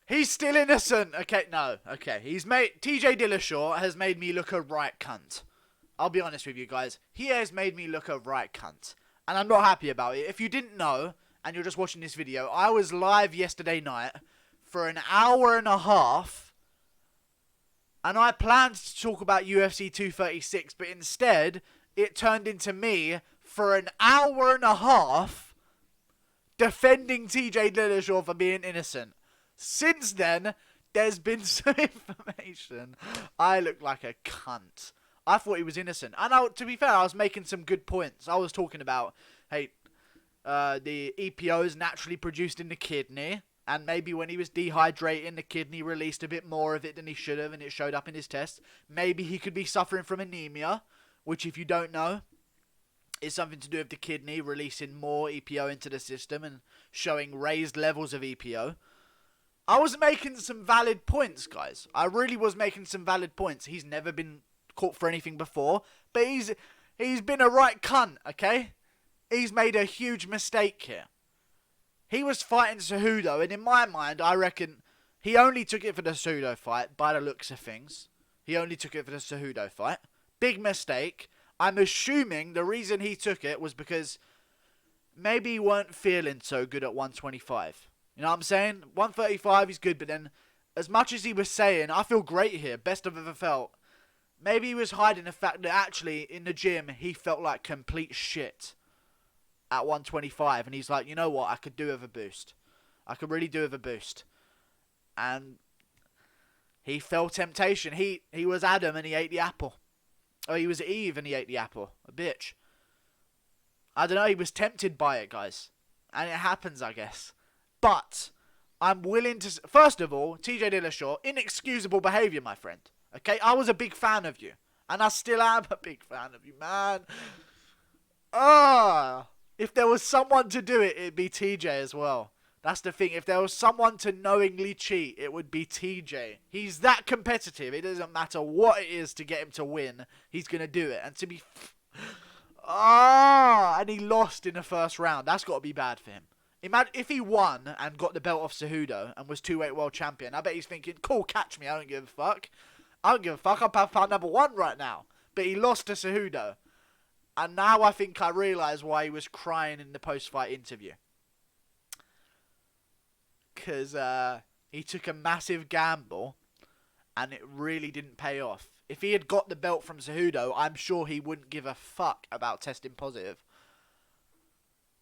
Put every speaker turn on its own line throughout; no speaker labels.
He's still innocent. Okay, no. Okay, TJ Dillashaw has made me look a right cunt. I'll be honest with you guys. He has made me look a right cunt. And I'm not happy about it. If you didn't know, and you're just watching this video, I was live yesterday night for an hour and a half. And I planned to talk about UFC 236, but instead, it turned into me for an hour and a half defending TJ Dillashaw for being innocent. Since then, there's been some information. I look like a cunt. I thought he was innocent. And to be fair, I was making some good points. I was talking about, hey, the EPO is naturally produced in the kidney. And maybe when he was dehydrating, the kidney released a bit more of it than he should have, and it showed up in his tests. Maybe he could be suffering from anemia, which, if you don't know, is something to do with the kidney releasing more EPO into the system and showing raised levels of EPO. I was making some valid points, guys. I really was making some valid points. He's never been caught for anything before, but he's been a right cunt, okay? He's made a huge mistake here. He was fighting Cejudo, and in my mind, I reckon he only took it for the Cejudo fight, by the looks of things. He only took it for the Cejudo fight. Big mistake. I'm assuming the reason he took it was because maybe he weren't feeling so good at 125. You know what I'm saying? 135 is good, but then as much as he was saying, I feel great here, best I've ever felt, maybe he was hiding the fact that actually in the gym he felt like complete shit at 125, and he's like, you know what, I could do with a boost. I could really do with a boost. And he felt temptation. He was Adam and he ate the apple. Or he was Eve and he ate the apple. A bitch. I don't know, he was tempted by it, guys. And it happens, I guess. But I'm willing to... First of all, TJ Dillashaw, inexcusable behaviour, my friend. Okay? I was a big fan of you. And I still am a big fan of you, man. If there was someone to do it, it'd be TJ as well. That's the thing. If there was someone to knowingly cheat, it would be TJ. He's that competitive. It doesn't matter what it is to get him to win. He's going to do it. And to be... and he lost in the first round. That's got to be bad for him. Imagine if he won and got the belt off Cejudo and was 2-weight world champion. I bet he's thinking, cool, catch me. I don't give a fuck. I don't give a fuck. I'm pound number 1 right now. But he lost to Cejudo. And now I think I realise why he was crying in the post-fight interview. Because he took a massive gamble and it really didn't pay off. If he had got the belt from Cejudo, I'm sure he wouldn't give a fuck about testing positive.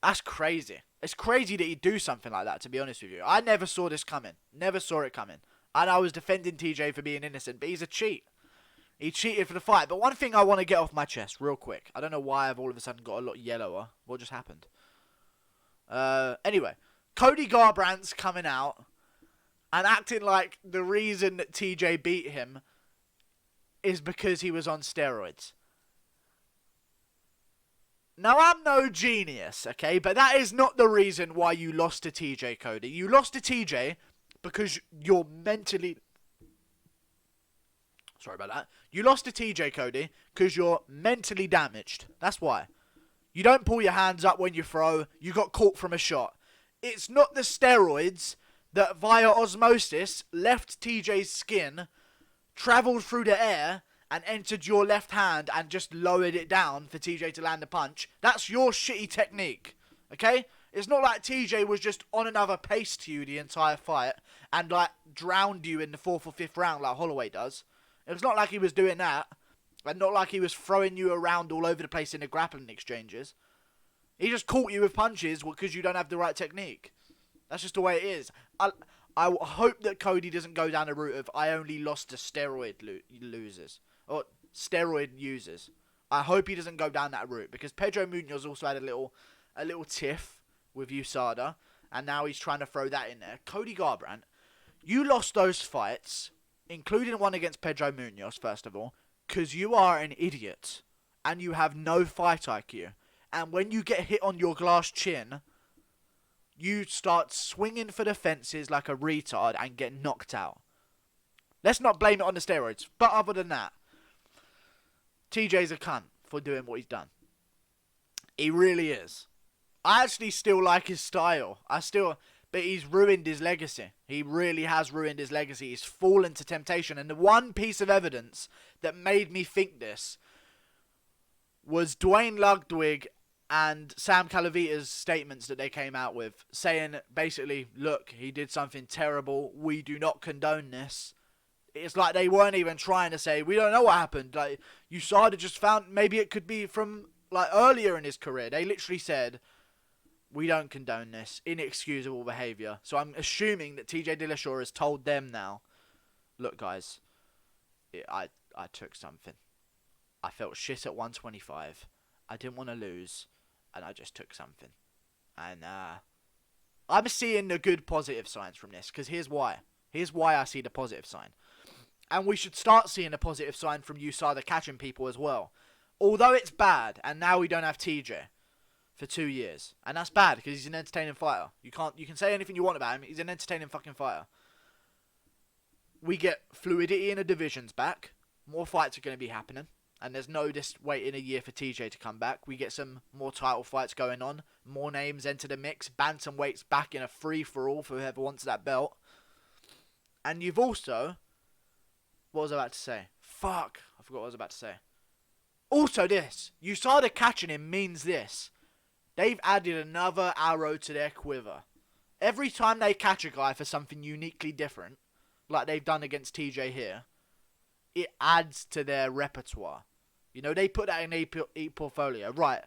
That's crazy. It's crazy that he'd do something like that, to be honest with you. I never saw this coming. Never saw it coming. And I was defending TJ for being innocent, but he's a cheat. He cheated for the fight. But one thing I want to get off my chest real quick. I don't know why I've all of a sudden got a lot yellower. What just happened? Anyway. Cody Garbrandt's coming out and acting like the reason that TJ beat him is because he was on steroids. Now, I'm no genius, okay? But that is not the reason why you lost to TJ, Cody. You lost to TJ because you're mentally... Sorry about that. You lost to TJ, Cody, because you're mentally damaged. That's why. You don't pull your hands up when you throw. You got caught from a shot. It's not the steroids that via osmosis left TJ's skin, travelled through the air, and entered your left hand and just lowered it down for TJ to land a punch. That's your shitty technique, okay? It's not like TJ was just on another pace to you the entire fight and, like, drowned you in the 4th or 5th round like Holloway does. It's not like he was doing that, and not like he was throwing you around all over the place in the grappling exchanges. He just caught you with punches because you don't have the right technique. That's just the way it is. I hope that Cody doesn't go down the route of I only lost to steroid losers. Or steroid users. I hope he doesn't go down that route. Because Pedro Munoz also had a little tiff with Usada. And now he's trying to throw that in there. Cody Garbrandt, you lost those fights, including one against Pedro Munoz, first of all, because you are an idiot. And you have no fight IQ. And when you get hit on your glass chin, you start swinging for the fences like a retard and get knocked out. Let's not blame it on the steroids. But other than that, TJ's a cunt for doing what he's done. He really is. I actually still like his style. But he's ruined his legacy. He really has ruined his legacy. He's fallen to temptation. And the one piece of evidence that made me think this was Dwayne Ludwig and Sam Calavita's statements that they came out with, saying basically, look, he did something terrible. We do not condone this. It's like they weren't even trying to say, we don't know what happened. Like, USADA just found maybe it could be from like earlier in his career. They literally said, we don't condone this. Inexcusable behaviour. So I'm assuming that TJ Dillashaw has told them now, look guys, I took something. I felt shit at 125. I didn't want to lose. And I just took something. And I'm seeing the good positive signs from this. Because here's why. Here's why I see the positive sign. And we should start seeing a positive sign from USADA catching people as well. Although it's bad. And now we don't have TJ for 2 years. And that's bad because he's an entertaining fighter. You can say anything you want about him. He's an entertaining fucking fighter. We get fluidity in the divisions back. More fights are going to be happening. And there's no just waiting a year for TJ to come back. We get some more title fights going on. More names enter the mix. Bantamweight's back in a free-for-all for whoever wants that belt. And you've also... What was I about to say? Fuck. I forgot what I was about to say. Also this. USADA catching him means this. They've added another arrow to their quiver. Every time they catch a guy for something uniquely different, like they've done against TJ here, it adds to their repertoire. You know, they put that in a portfolio. Right,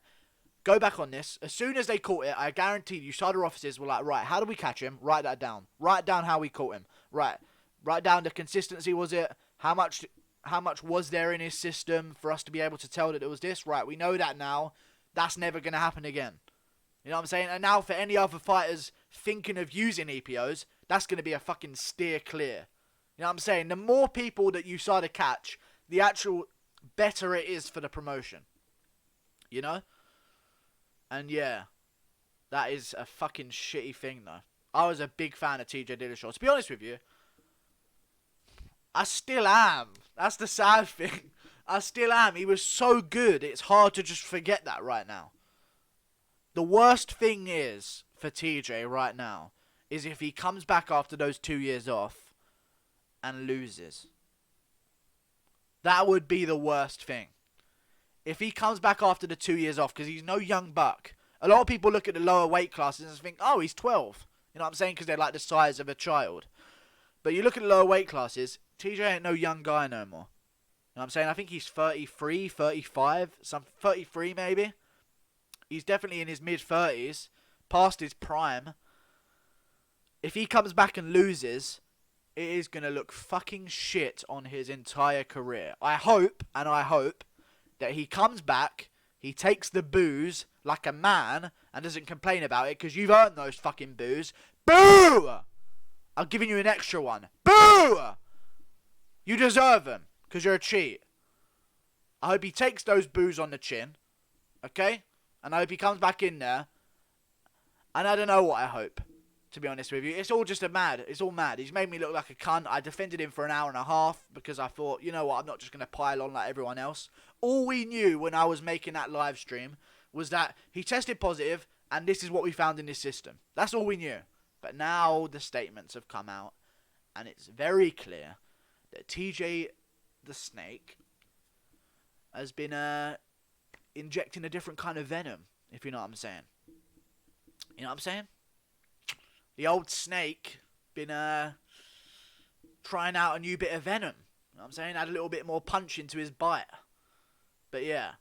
go back on this. As soon as they caught it, I guarantee you, USADA officers were like, right, how do we catch him? Write that down. Write down how we caught him. Right, write down the consistency, was it? How much was there in his system for us to be able to tell that it was this? Right, we know that now. That's never going to happen again. You know what I'm saying? And now for any other fighters thinking of using EPOs, that's going to be a fucking steer clear. You know what I'm saying? The more people that USADA catch, the actual better it is for the promotion. You know? And yeah, that is a fucking shitty thing though. I was a big fan of TJ Dillashaw. To be honest with you, I still am. That's the sad thing. I still am. He was so good, it's hard to just forget that right now. The worst thing is, for TJ right now, is if he comes back after those 2 years off and loses. That would be the worst thing. If he comes back after the 2 years off, because he's no young buck. A lot of people look at the lower weight classes and think, oh, he's 12. You know what I'm saying? Because they're like the size of a child. But you look at the lower weight classes, TJ ain't no young guy no more. You know what I'm saying? I think he's 33, 35, 33 maybe. He's definitely in his mid-30s, past his prime. If he comes back and loses, it is going to look fucking shit on his entire career. I hope that he comes back, he takes the boos like a man and doesn't complain about it because you've earned those fucking boos. Boo! I'm giving you an extra one. Boo! You deserve them because you're a cheat. I hope he takes those boos on the chin. Okay? And I hope he comes back in there. And I don't know what I hope, to be honest with you. It's all just it's all mad. He's made me look like a cunt. I defended him for an hour and a half because I thought, you know what, I'm not just going to pile on like everyone else. All we knew when I was making that live stream was that he tested positive and this is what we found in his system. That's all we knew. But now the statements have come out and it's very clear that TJ the Snake has been injecting a different kind of venom, if you know what I'm saying. You know what I'm saying? The old snake been trying out a new bit of venom. You know what I'm saying? Add a little bit more punch into his bite. But yeah,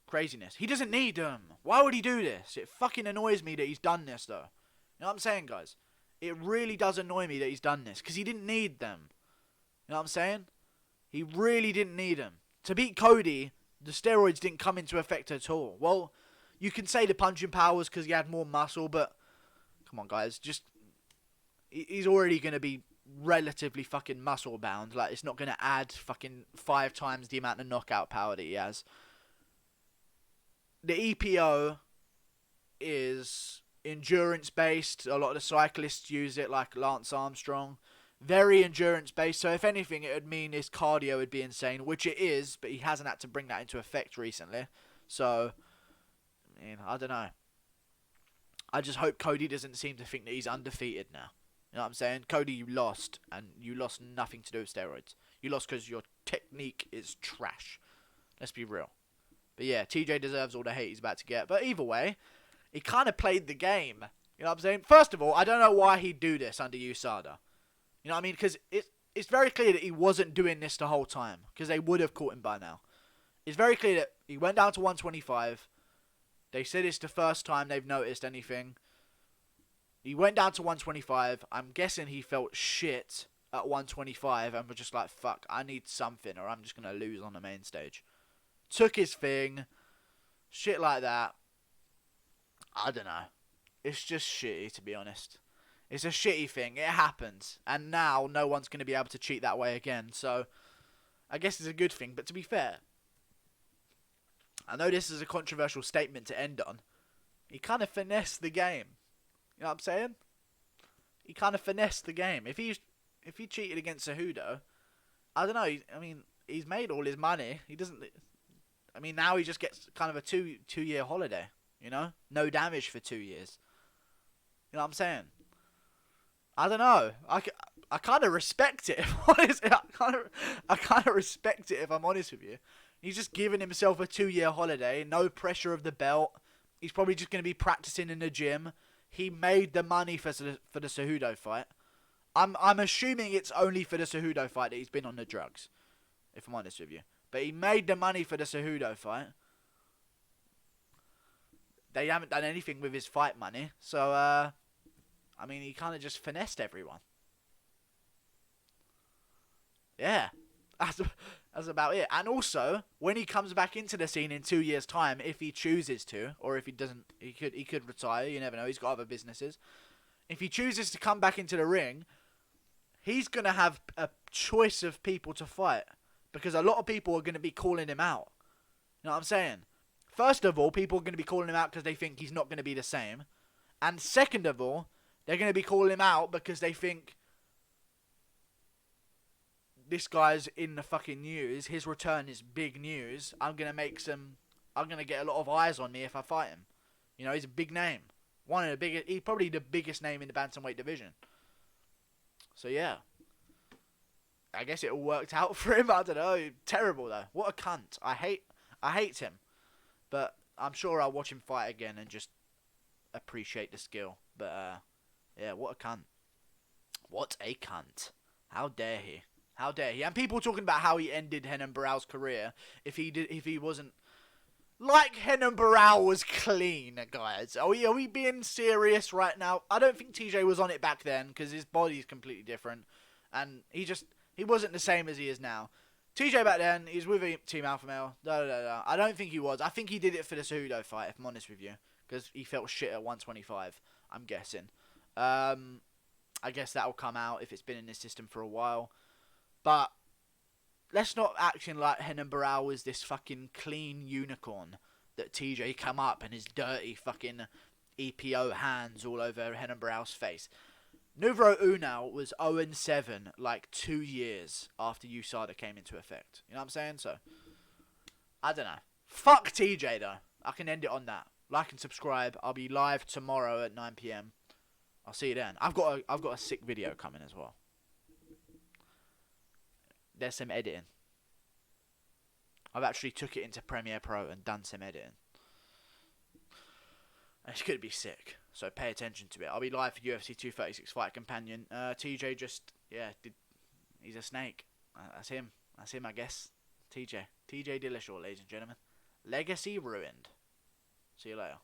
craziness. He doesn't need them. Why would he do this? It fucking annoys me that he's done this though. You know what I'm saying, guys? It really does annoy me that he's done this because he didn't need them. You know what I'm saying? He really didn't need them. To beat Cody, the steroids didn't come into effect at all. Well, you can say the punching power was because he had more muscle, but come on, guys, he's already going to be relatively fucking muscle bound. Like, it's not going to add fucking 5 times the amount of knockout power that he has. The EPO is endurance based. A lot of the cyclists use it, like Lance Armstrong. Very endurance based, so if anything it would mean his cardio would be insane, which it is, but he hasn't had to bring that into effect recently. So, I mean, I don't know. I just hope Cody doesn't seem to think that he's undefeated now. You know what I'm saying? Cody, you lost, and you lost nothing to do with steroids. You lost because your technique is trash. Let's be real. But yeah, TJ deserves all the hate he's about to get. But either way, he kind of played the game. You know what I'm saying? First of all, I don't know why he'd do this under USADA. You know what I mean? Because it's very clear that he wasn't doing this the whole time. Because they would have caught him by now. It's very clear that he went down to 125. They said it's the first time they've noticed anything. He went down to 125. I'm guessing he felt shit at 125 and was just like, fuck, I need something or I'm just going to lose on the main stage. Took his thing. Shit like that. I don't know. It's just shitty, to be honest. It's a shitty thing. It happens. And now no one's going to be able to cheat that way again. So I guess it's a good thing. But to be fair, I know this is a controversial statement to end on. He kind of finessed the game. You know what I'm saying? He kind of finessed the game. If he cheated against Cejudo, I don't know. I mean, he's made all his money. He doesn't. I mean, now he just gets kind of a two-year holiday. You know, no damage for 2 years. You know what I'm saying? I don't know. I kind of respect it. If honestly, I kind of respect it if I'm honest with you. He's just giving himself a 2-year holiday. No pressure of the belt. He's probably just going to be practicing in the gym. He made the money for the Cejudo fight. I'm assuming it's only for the Cejudo fight that he's been on the drugs, if I'm honest with you. But he made the money for the Cejudo fight. They haven't done anything with his fight money. So, I mean, he kind of just finessed everyone. Yeah. That's about it. And also, when he comes back into the scene in 2 years' time, if he chooses to, or if he doesn't, he could retire. You never know. He's got other businesses. If he chooses to come back into the ring, he's going to have a choice of people to fight. Because a lot of people are going to be calling him out. You know what I'm saying? First of all, people are going to be calling him out because they think he's not going to be the same. And second of all, they're going to be calling him out because they think this guy's in the fucking news. His return is big news. I'm going to get a lot of eyes on me if I fight him. You know, he's a big name. He's probably the biggest name in the bantamweight division. So yeah. I guess it all worked out for him. I don't know. Terrible though. What a cunt. I hate him. But I'm sure I'll watch him fight again and just appreciate the skill. But yeah, what a cunt. What a cunt. How dare he? How dare he? And people talking about how he ended Renan Barão's career if he wasn't like Renan Barão was clean, guys. Are we being serious right now? I don't think TJ was on it back then because his body's completely different and he wasn't the same as he is now. TJ back then, he's with Team Alpha Male. I don't think he was. I think he did it for the Cejudo fight, if I'm honest with you. Because he felt shit at 125, I'm guessing. I guess that'll come out if it's been in this system for a while. But let's not acting like Renan Barão was this fucking clean unicorn that TJ come up and his dirty fucking EPO hands all over Renan Barão's face. Número Uno was 0-7 like 2 years after USADA came into effect. You know what I'm saying? So, I don't know. Fuck TJ though. I can end it on that. Like and subscribe. I'll be live tomorrow at 9 PM. I'll see you then. I've got a sick video coming as well. There's some editing. I've actually took it into Premiere Pro and done some editing. It's going to be sick. So pay attention to it. I'll be live for UFC 236 Fight Companion. TJ he's a snake. That's him, I guess. TJ Dillashaw, ladies and gentlemen. Legacy ruined. See you later.